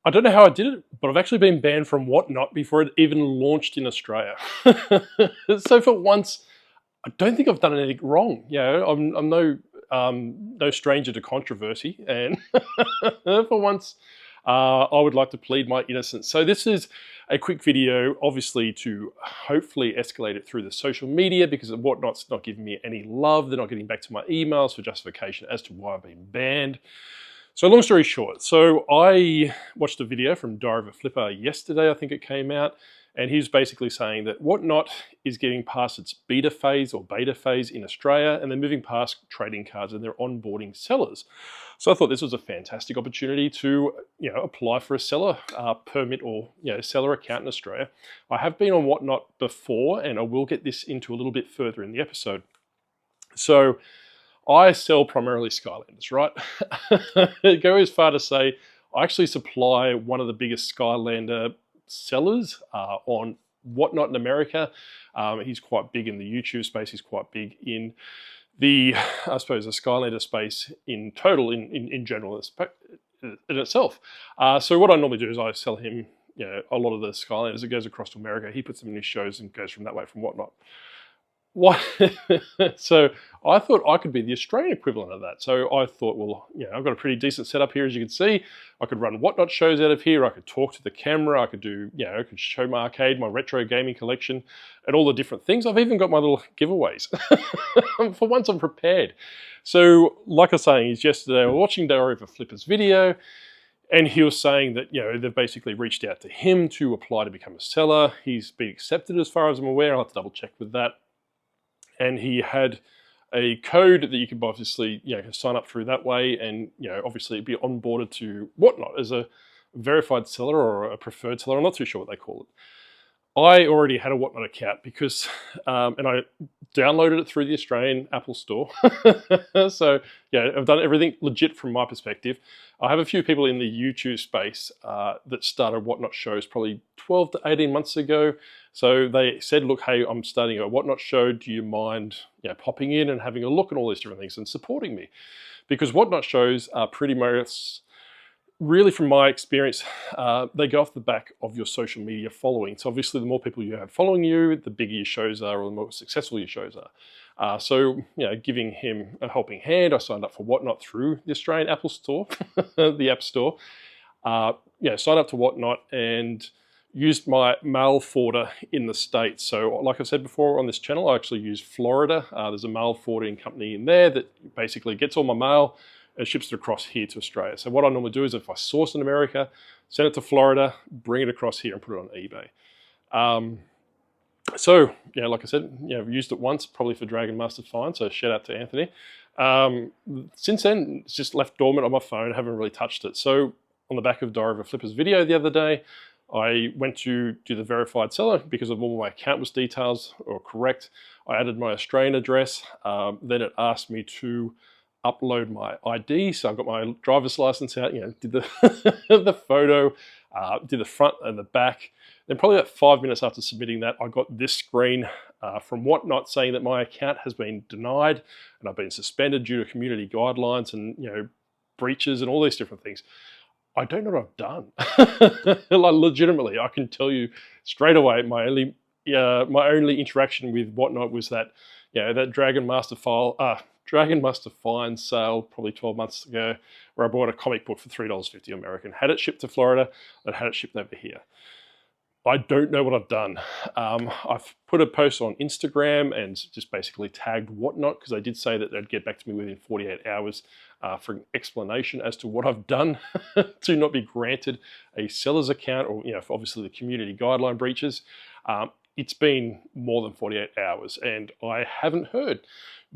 I don't know how I did it, but I've actually been banned from WhatNot before it even launched in Australia. So for once, I don't think I've done anything wrong. I'm no stranger to controversy, and for once, I would like to plead my innocence. So this is a quick video, obviously to hopefully escalate it through the social media, because WhatNot's not giving me any love. They're not getting back to my emails for justification as to why I've been banned. So long story short, so I watched a video from Diary of a Flipper yesterday, I think it came out, and he's basically saying that WhatNot is getting past its beta phase in Australia, and they're moving past trading cards and they're onboarding sellers. So I thought this was a fantastic opportunity to, apply for a seller permit or, seller account in Australia. I have been on WhatNot before, and I will get this into a little bit further in the episode. So I sell primarily Skylanders, right? Go as far to say I actually supply one of the biggest Skylander sellers on WhatNot in America. He's quite big in the YouTube space. He's quite big in the, I suppose, the Skylander space in total, in general, in itself. So what I normally do is I sell him, a lot of the Skylanders. It goes across to America. He puts them in his shows and goes from that way from WhatNot. So I thought I could be the Australian equivalent of that. So I thought, well, I've got a pretty decent setup here, as you can see. I could run WhatNot shows out of here. I could talk to the camera. I could do, I could show my arcade, my retro gaming collection, and all the different things. I've even got my little giveaways. For once, I'm prepared. So, like I was saying, yesterday I was watching Diary of a Flipper's video, and he was saying that, they've basically reached out to him to apply to become a seller. He's been accepted as far as I'm aware. I'll have to double check with that. And he had a code that you could obviously, sign up through that way, and obviously be onboarded to WhatNot as a verified seller or a preferred seller. I'm not too sure what they call it. I already had a WhatNot account because, and I downloaded it through the Australian Apple Store. So I've done everything legit from my perspective. I have a few people in the YouTube space that started WhatNot shows probably 12 to 18 months ago. So they said, look, hey, I'm starting a WhatNot show. Do you mind popping in and having a look at all these different things and supporting me? Because WhatNot shows are pretty much, really from my experience, they go off the back of your social media following. So obviously the more people you have following you, the bigger your shows are, or the more successful your shows are. So, giving him a helping hand, I signed up for WhatNot through the Australian Apple Store, the App Store. Signed up to WhatNot and used my mail forwarder in the States. So like I've said before on this channel, I actually use Florida. There's a mail forwarding company in there that basically gets all my mail and ships it across here to Australia. So what I normally do is if I source in America, send it to Florida, bring it across here and put it on eBay. So, like I said, I've used it once, probably for Dragon Master Fine, so shout out to Anthony. Since then, it's just left dormant on my phone, haven't really touched it. So on the back of Diary of a Flipper's video the other day, I went to do the verified seller because of all my account was details or correct. I added my Australian address. Then it asked me to upload my ID. So I got my driver's license out, did the, the photo, did the front and the back. Then probably about 5 minutes after submitting that, I got this screen from WhatNot saying that my account has been denied and I've been suspended due to community guidelines and, breaches and all these different things. I don't know what I've done. Like legitimately, I can tell you straight away, my only interaction with WhatNot was that, that Dragon Master Fine sale probably 12 months ago, where I bought a comic book for $3.50 American. Had it shipped to Florida, and had it shipped over here. I don't know what I've done. I've put a post on Instagram and just basically tagged WhatNot because they did say that they'd get back to me within 48 hours for an explanation as to what I've done to not be granted a seller's account or, for obviously the community guideline breaches. It's been more than 48 hours and I haven't heard.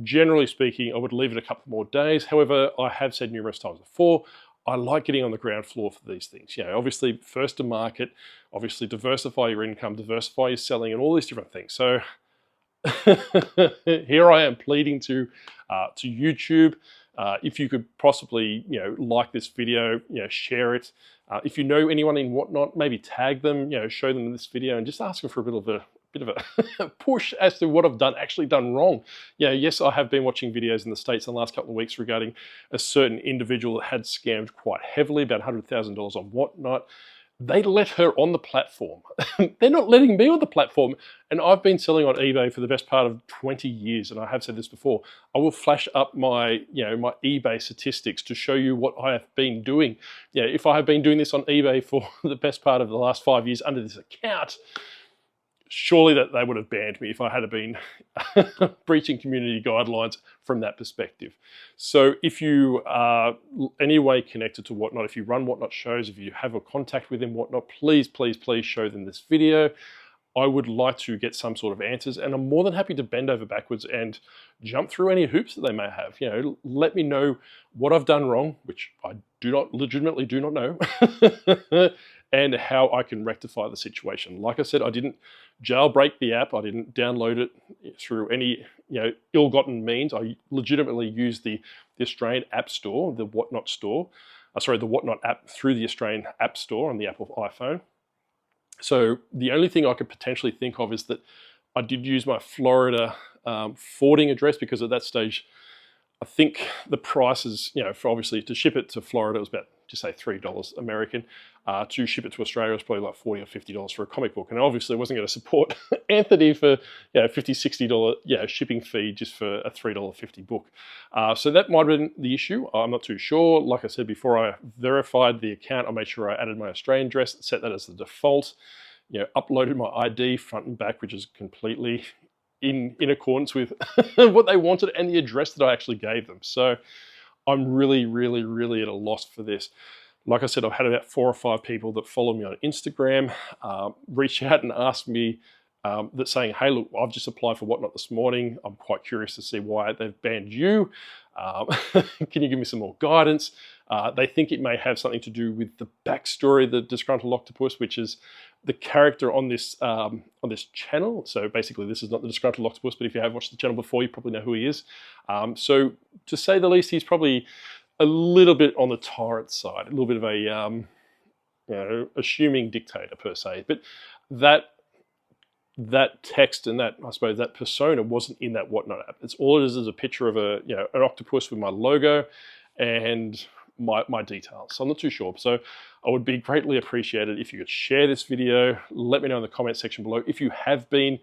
Generally speaking, I would leave it a couple more days. However, I have said numerous times before, I like getting on the ground floor for these things. Obviously first to market, obviously diversify your income, diversify your selling and all these different things. So here I am pleading to YouTube. If you could possibly, like this video, share it. If you know anyone in WhatNot, maybe tag them, show them this video and just ask them for a bit of a bit of a push as to what I've actually done wrong. Yes, I have been watching videos in the States in the last couple of weeks regarding a certain individual that had scammed quite heavily, about $100,000 on WhatNot. They let her on the platform. They're not letting me on the platform. And I've been selling on eBay for the best part of 20 years. And I have said this before. I will flash up my eBay statistics to show you what I have been doing. If I have been doing this on eBay for the best part of the last 5 years under this account, surely that they would have banned me if I had been breaching community guidelines from that perspective. So if you are any way connected to WhatNot, if you run WhatNot shows, if you have a contact within WhatNot, please, please, please show them this video. I would like to get some sort of answers, and I'm more than happy to bend over backwards and jump through any hoops that they may have. Let me know what I've done wrong, which I legitimately do not know, and how I can rectify the situation. Like I said, I didn't jailbreak the app. I didn't download it through any ill-gotten means. I legitimately used the Australian App Store, the WhatNot store. The WhatNot app through the Australian App Store on the Apple iPhone. So the only thing I could potentially think of is that I did use my Florida forwarding address, because at that stage, I think the prices, for obviously to ship it to Florida, it was about, just say $3 American. To ship it to Australia was probably like $40 or $50 for a comic book. And obviously I wasn't going to support Anthony for $50, $60 shipping fee just for a $3.50 book. So that might have been the issue. I'm not too sure. Like I said, before I verified the account, I made sure I added my Australian address, set that as the default, uploaded my ID front and back, which is completely in accordance with what they wanted and the address that I actually gave them. So I'm really, really, really at a loss for this. Like I said, I've had about 4 or 5 people that follow me on Instagram reach out and ask me that saying, hey, look, I've just applied for WhatNot this morning. I'm quite curious to see why they've banned you. Can you give me some more guidance? They think it may have something to do with the backstory of the disgruntled octopus, which is the character on this channel. So basically, this is not the disgruntled octopus, but if you have watched the channel before, you probably know who he is. So to say the least, he's probably a little bit on the tyrant side, a little bit of a assuming dictator per se. But that text and that, I suppose, that persona wasn't in that WhatNot app. It's all it is a picture of an octopus with my logo and my details. So I'm not too sure. So I would be greatly appreciated if you could share this video. Let me know in the comment section below if you have been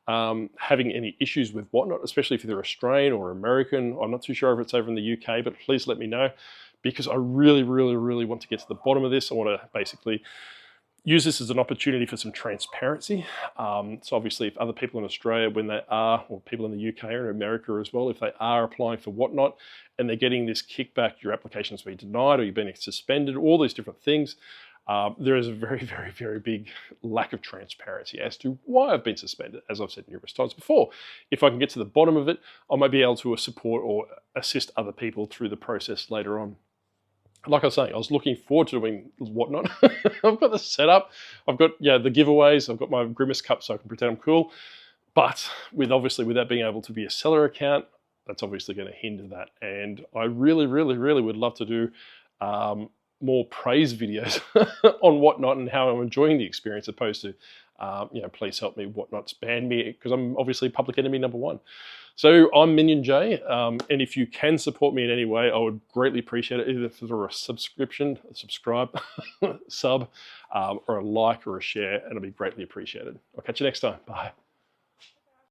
having any issues with WhatNot, especially if you're Australian or American. I'm not too sure if it's over in the UK, but please let me know, because I really, really, really want to get to the bottom of this. I want to basically use this as an opportunity for some transparency. So obviously, if other people in Australia, when they are, or people in the UK or America as well, if they are applying for WhatNot and they're getting this kickback, your application's been denied or you've been suspended, all these different things, there is a very, very, very big lack of transparency as to why I've been suspended, as I've said numerous times before. If I can get to the bottom of it, I might be able to support or assist other people through the process later on. Like I was saying, I was looking forward to doing WhatNot. I've got the setup, I've got the giveaways, I've got my Grimace cup so I can pretend I'm cool. But obviously with that being able to be a seller account, that's obviously going to hinder that. And I really, really, really would love to do more praise videos on WhatNot and how I'm enjoying the experience, opposed to, please help me, WhatNot's banned me, because I'm obviously public enemy #1. So I'm Minion J, and if you can support me in any way, I would greatly appreciate it, either for a subscription, a subscribe, sub, or a like or a share, and it'll be greatly appreciated. I'll catch you next time. Bye.